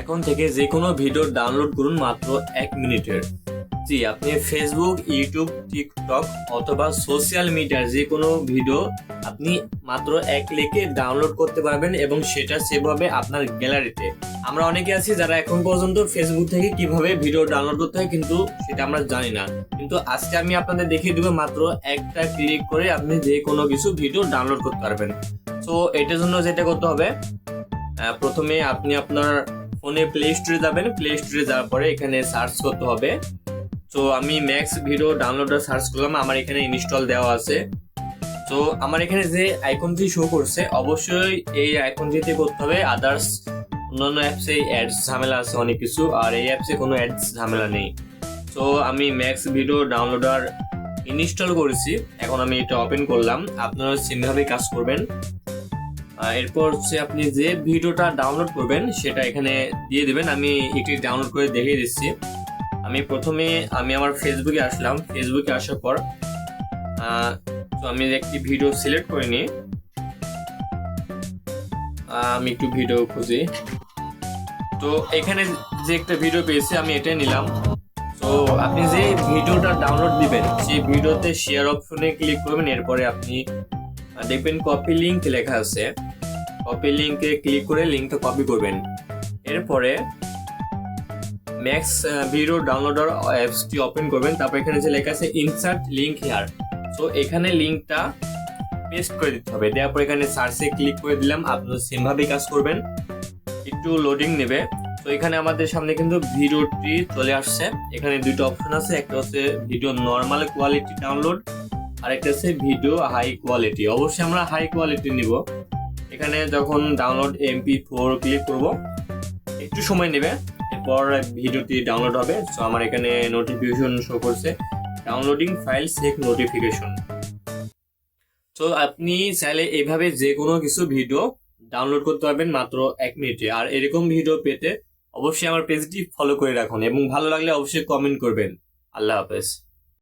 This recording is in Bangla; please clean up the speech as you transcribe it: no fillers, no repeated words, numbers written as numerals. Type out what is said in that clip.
এখন থেকে যে কোনো ভিডিও ডাউনলোড করুন মাত্র 1 মিনিটের। জি, আপনি ফেসবুক, ইউটিউব, টিকটক অথবা সোশ্যাল মিডিয়ার যে কোনো ভিডিও আপনি মাত্র 1 ক্লিকে ডাউনলোড করতে পারবেন এবং সেটা সেভ হবে আপনার গ্যালারিতে। আমরা অনেকে আছি যারা এখন পর্যন্ত ফেসবুক থেকে কিভাবে ভিডিও ডাউনলোড করতে হয় কিন্তু সেটা আমরা জানি না। কিন্তু আজকে আমি আপনাদের দেখিয়ে দেবো মাত্র একটা ক্লিক করে আপনি যে কোনো কিছু ভিডিও ডাউনলোড করতে পারবেন। তো এটার জন্য যেটা করতে হবে, প্রথমে আপনি আপনার ফোনে প্লে স্টোরে যাবেন। প্লে স্টোরে যাওয়ার পরে এখানে সার্চ করতে হবে। তো আমি ম্যাক্স ভিডিও ডাউনলোডার সার্চ করলাম, আমার এখানে ইনস্টল দেওয়া আছে। তো আমার এখানে যে আইকনটি শো করছে অবশ্যই এই আইকনটিতে করতে হবে। আদার্স অন্যান্য অ্যাপসে অ্যাডস ঝামেলা আছে অনেক কিছু, আর এই অ্যাপসে কোনো অ্যাডস ঝামেলা নেই। তো আমি ম্যাক্স ভিডিও ডাউনলোডার ইনস্টল করেছি, এখন আমি এটা ওপেন করলাম। আপনারা সেমভাবেই কাজ করবেন। এরপর হচ্ছে আপনি যে ভিডিওটা ডাউনলোড করবেন সেটা এখানে দিয়ে দিবেন। আমি এটি ডাউনলোড করে দেখিয়ে দিচ্ছি। প্রথমে আমি আমার ফেসবুকে আসলাম। ফেসবুকে আসার পর তো আমি একটি ভিডিও সিলেক্ট করে নিই। আমি একটু ভিডিও খুঁজি। তো এখানে যে একটা ভিডিও পেয়েছি আমি এটাই নিলাম। তো আপনি যে ভিডিওটা ডাউনলোড দিবেন সেই ভিডিওতে শেয়ার অপশনে ক্লিক করবেন। এরপরে আপনি দেখবেন কপি লিংক লেখা আছে, কপি লিংকে ক্লিক করে লিংকটা কপি করবেন। এরপরে ম্যাক্স ভিডিও ডাউনলোডার অ্যাপসটি ওপেন করবেন। তারপর এখানে যে লেখা আছে ইনসার্ট লিংক হিয়ার, তো এখানে লিংকটা পেস্ট করে দিতে হবে। দেওয়ার পর এখানে সার্চে ক্লিক করে দিলাম। আপনারা সেমভাবেই কাজ করবেন, একটু লোডিং নেবে। তো এখানে আমাদের সামনে কিন্তু ভিডিওটি চলে আসছে। এখানে দুটো অপশন আছে, একটা হচ্ছে ভিডিও নর্মাল কোয়ালিটি ডাউনলোড আর একটা হচ্ছে ভিডিও হাই কোয়ালিটি। অবশ্যই আমরা হাই কোয়ালিটি নিব। এখানে যখন ডাউনলোড MP4 ক্লিক করব একটু সময় নেবে, এরপর ভিডিওটি ডাউনলোড হবে। তো আমার এখানে নোটিফিকেশন শো করছে ডাউনলোডিং ফাইল চেক নোটিফিকেশন। তো আপনি চাইলে এইভাবে যে কোনো কিছু ভিডিও ডাউনলোড করতে পারবেন মাত্র 1 মিনিটে। আর এরকম ভিডিও পেতে অবশ্যই আমার পেজটি ফলো করে রাখুন এবং ভালো লাগলে অবশ্যই কমেন্ট করবেন। আল্লাহ হাফেজ।